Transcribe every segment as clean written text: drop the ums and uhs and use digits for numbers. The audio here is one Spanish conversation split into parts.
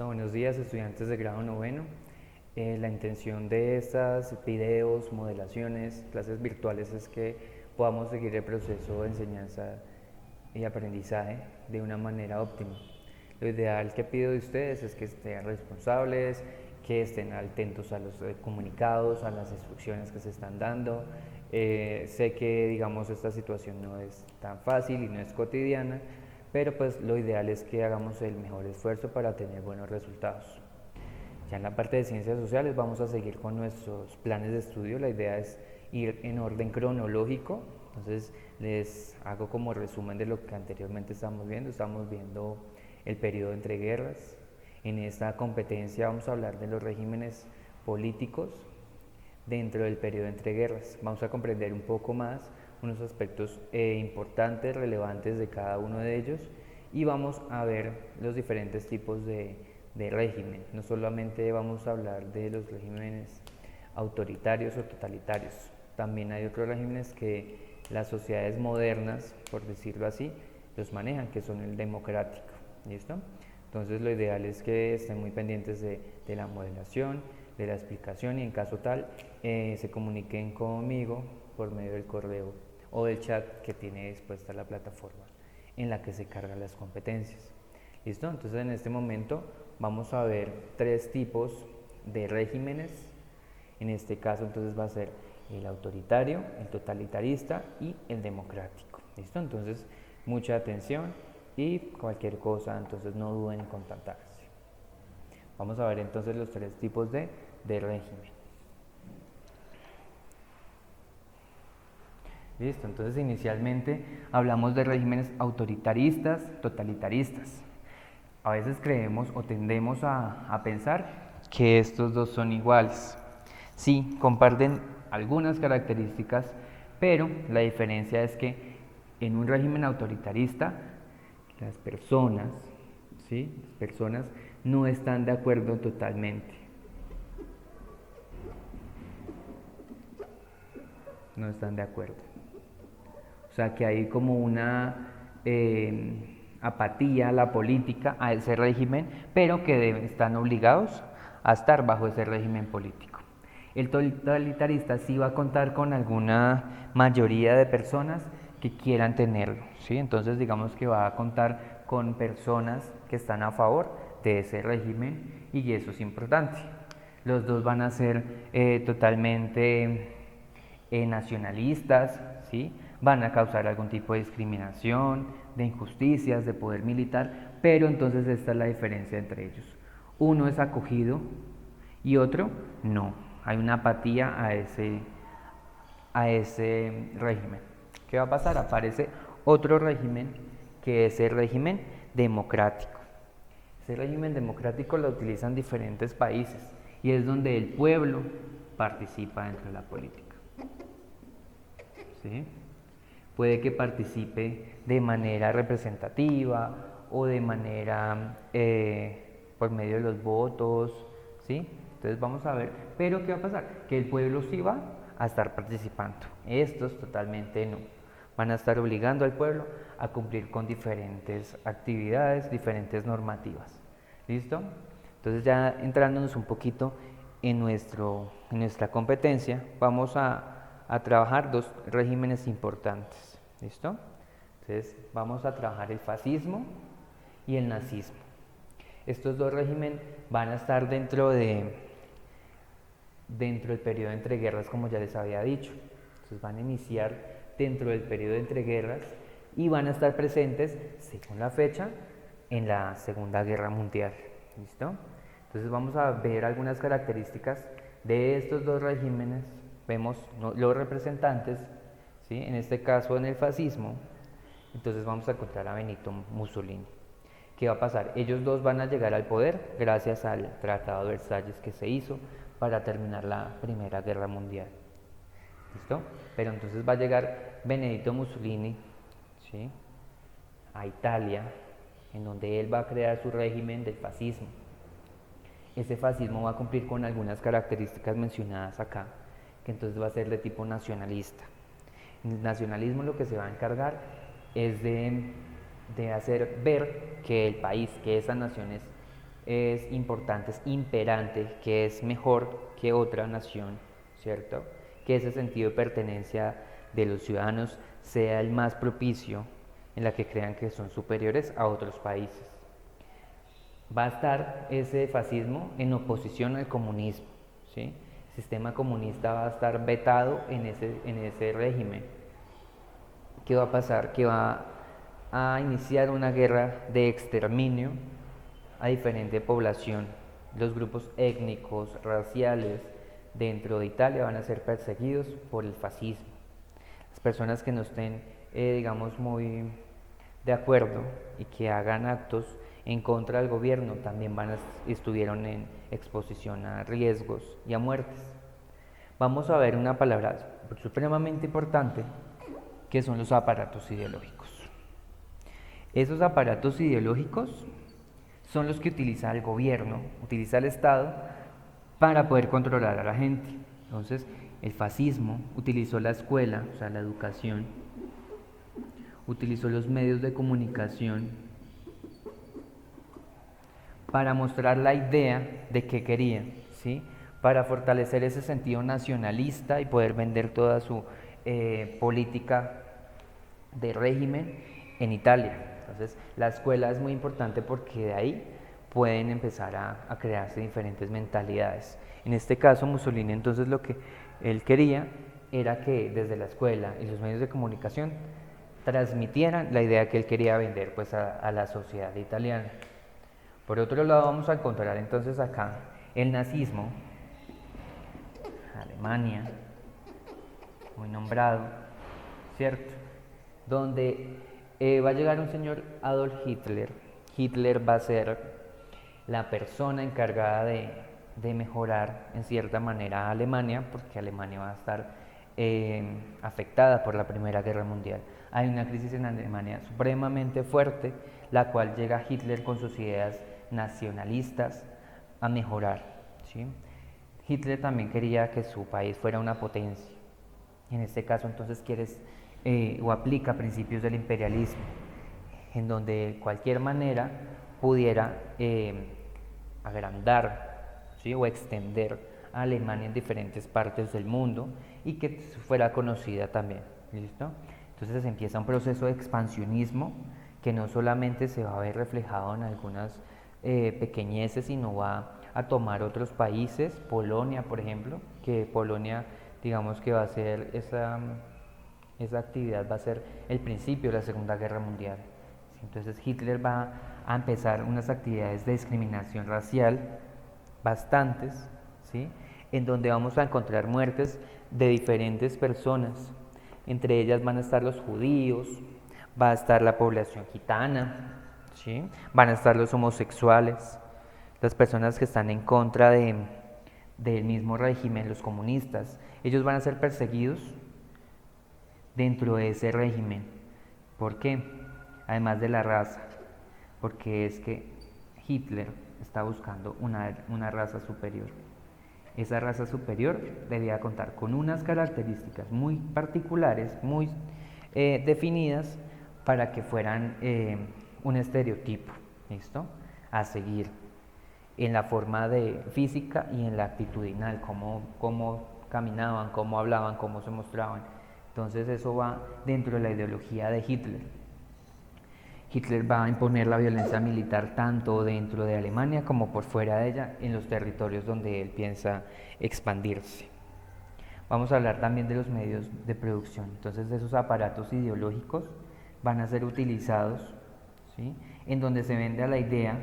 Listo, buenos días estudiantes de grado noveno. La intención de estas videos, modelaciones, clases virtuales es que podamos seguir el proceso de enseñanza y aprendizaje de una manera óptima. Lo ideal que pido de ustedes es que estén responsables, que estén atentos a los comunicados, a las instrucciones que se están dando. Sé que digamos esta situación no es tan fácil y no es cotidiana, pero pues lo ideal es que hagamos el mejor esfuerzo para tener buenos resultados. Ya en la parte de ciencias sociales vamos a seguir con nuestros planes de estudio. La idea es ir en orden cronológico. Entonces les hago como resumen de lo que anteriormente estábamos viendo. Estamos viendo el periodo entre guerras. En esta competencia vamos a hablar de los regímenes políticos dentro del periodo entre guerras. Vamos a comprender un poco más unos aspectos importantes, relevantes de cada uno de ellos, y vamos a ver los diferentes tipos de régimen. No solamente vamos a hablar de los regímenes autoritarios o totalitarios, también hay otros regímenes que las sociedades modernas, por decirlo así, los manejan, que son el democrático. ¿Listo? Entonces lo ideal es que estén muy pendientes de la modelación, de la explicación, y en caso tal se comuniquen conmigo por medio del correo o del chat que tiene dispuesta la plataforma en la que se cargan las competencias. ¿Listo? Entonces en este momento vamos a ver tres tipos de regímenes. En este caso entonces va a ser el autoritario, el totalitarista y el democrático. ¿Listo? Entonces mucha atención y cualquier cosa entonces no duden en contactarse. Vamos a ver entonces los tres tipos de régimen. Listo, entonces inicialmente hablamos de regímenes autoritaristas, totalitaristas. A veces creemos o tendemos a pensar que estos dos son iguales. Sí, comparten algunas características, pero la diferencia es que en un régimen autoritarista las personas, ¿sí? Las personas no están de acuerdo totalmente. No están de acuerdo. O sea que hay como una apatía a la política, a ese régimen, pero que están obligados a estar bajo ese régimen político. El totalitarista sí va a contar con alguna mayoría de personas que quieran tenerlo, ¿sí? Entonces digamos que va a contar con personas que están a favor de ese régimen, y eso es importante. Los dos van a ser totalmente nacionalistas, ¿sí? Van a causar algún tipo de discriminación, de injusticias, de poder militar, pero entonces esta es la diferencia entre ellos. Uno es acogido y otro no. Hay una apatía a ese régimen. ¿Qué va a pasar? Aparece otro régimen, que es el régimen democrático. Ese régimen democrático lo utilizan diferentes países y es donde el pueblo participa dentro de la política. ¿Sí? Puede que participe de manera representativa o de manera por medio de los votos, ¿sí? Entonces vamos a ver, pero ¿qué va a pasar? Que el pueblo sí va a estar participando, estos totalmente no. Van a estar obligando al pueblo a cumplir con diferentes actividades, diferentes normativas. ¿Listo? Entonces ya entrándonos un poquito en nuestra competencia, vamos a trabajar dos regímenes importantes. ¿Listo? Entonces vamos a trabajar el fascismo y el nazismo. Estos dos regímenes van a estar dentro del periodo entre guerras, como ya les había dicho. Entonces van a iniciar dentro del periodo entre guerras y van a estar presentes, según la fecha, en la Segunda Guerra Mundial. ¿Listo? Entonces vamos a ver algunas características de estos dos regímenes. Vemos los representantes, ¿sí? En este caso en el fascismo, entonces vamos a encontrar a Benito Mussolini. ¿Qué va a pasar? Ellos dos van a llegar al poder gracias al Tratado de Versalles que se hizo para terminar la Primera Guerra Mundial. ¿Listo? Pero entonces va a llegar Benito Mussolini, ¿sí?, a Italia, en donde él va a crear su régimen del fascismo. Ese fascismo va a cumplir con algunas características mencionadas acá, que entonces va a ser de tipo nacionalista. El nacionalismo lo que se va a encargar es de hacer ver que el país, que esas naciones es importante, es imperante, que es mejor que otra nación, ¿cierto? Que ese sentido de pertenencia de los ciudadanos sea el más propicio en la que crean que son superiores a otros países. Va a estar ese fascismo en oposición al comunismo, ¿sí? El sistema comunista va a estar vetado en ese régimen. ¿Qué va a pasar? Que va a iniciar una guerra de exterminio a diferente población. Los grupos étnicos, raciales dentro de Italia van a ser perseguidos por el fascismo. Las personas que no estén, digamos, muy de acuerdo y que hagan actos en contra del gobierno también estuvieron en exposición a riesgos y a muertes. Vamos a ver una palabra supremamente importante que son los aparatos ideológicos. Esos aparatos ideológicos son los que utiliza el gobierno, utiliza el Estado para poder controlar a la gente. Entonces, el fascismo utilizó la escuela, o sea, la educación, utilizó los medios de comunicación para mostrar la idea de qué quería, ¿sí? Para fortalecer ese sentido nacionalista y poder vender toda su política de régimen en Italia. Entonces, la escuela es muy importante porque de ahí pueden empezar a crearse diferentes mentalidades. En este caso, Mussolini, entonces, lo que él quería era que desde la escuela y los medios de comunicación transmitieran la idea que él quería vender pues a la sociedad italiana. Por otro lado, vamos a encontrar entonces acá el nazismo, Alemania, muy nombrado, ¿cierto? Donde va a llegar un señor Adolf Hitler. Hitler va a ser la persona encargada de mejorar en cierta manera a Alemania, porque Alemania va a estar afectada por la Primera Guerra Mundial. Hay una crisis en Alemania supremamente fuerte, la cual llega Hitler con sus ideas nacionalistas a mejorar, ¿sí? Hitler también quería que su país fuera una potencia. En este caso, entonces, o aplica principios del imperialismo, en donde de cualquier manera pudiera agrandar, ¿sí? O extender a Alemania en diferentes partes del mundo y que fuera conocida también. ¿Listo? Entonces empieza un proceso de expansionismo que no solamente se va a ver reflejado en algunas pequeñeces, sino va a tomar otros países, Polonia, por ejemplo, que Polonia, digamos que va a ser esa actividad va a ser el principio de la Segunda Guerra Mundial. Entonces Hitler va a empezar unas actividades de discriminación racial bastantes, ¿sí? En donde vamos a encontrar muertes de diferentes personas. Entre ellas van a estar los judíos, va a estar la población gitana, ¿sí? Van a estar los homosexuales, las personas que están en contra del mismo régimen, los comunistas. Ellos van a ser perseguidos dentro de ese régimen. ¿Por qué? Además de la raza, porque es que Hitler está buscando una raza superior. Esa raza superior debía contar con unas características muy particulares, muy definidas, para que fueran un estereotipo, ¿listo? A seguir en la forma de física y en la actitudinal, cómo caminaban, cómo hablaban, cómo se mostraban. Entonces eso va dentro de la ideología de Hitler. Hitler va a imponer la violencia militar tanto dentro de Alemania como por fuera de ella, en los territorios donde él piensa expandirse. Vamos a hablar también de los medios de producción. Entonces esos aparatos ideológicos van a ser utilizados, ¿sí? En donde se vende a la idea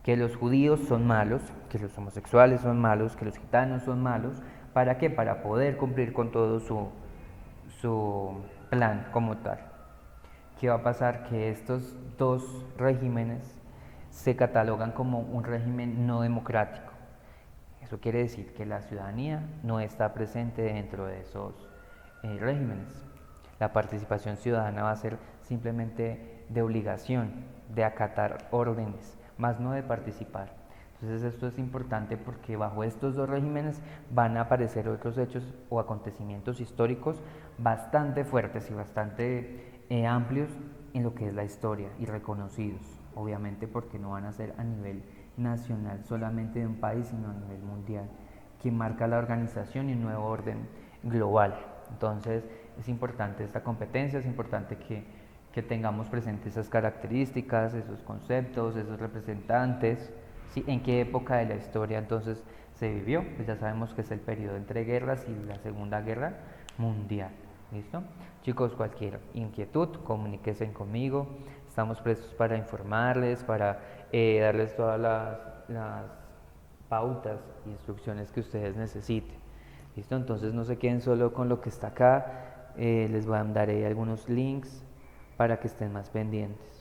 que los judíos son malos, que los homosexuales son malos, que los gitanos son malos. ¿Para qué? Para poder cumplir con todo su plan como tal. ¿Qué va a pasar? Que estos dos regímenes se catalogan como un régimen no democrático. Eso quiere decir que la ciudadanía no está presente dentro de esos regímenes. La participación ciudadana va a ser simplemente de obligación, de acatar órdenes, más no de participar. Entonces esto es importante porque bajo estos dos regímenes van a aparecer otros hechos o acontecimientos históricos bastante fuertes y bastante amplios en lo que es la historia y reconocidos, obviamente porque no van a ser a nivel nacional solamente de un país, sino a nivel mundial, que marca la organización y un nuevo orden global. Entonces es importante esta competencia, es importante que tengamos presentes esas características, esos conceptos, esos representantes, ¿sí? En qué época de la historia entonces se vivió. Pues ya sabemos que es el periodo entre guerras y la Segunda Guerra Mundial. ¿Listo? Chicos, cualquier inquietud, comuníquense conmigo. Estamos prestos para informarles, para darles todas las pautas y instrucciones que ustedes necesiten. ¿Listo? Entonces no se queden solo con lo que está acá. Les voy a dar algunos links para que estén más pendientes.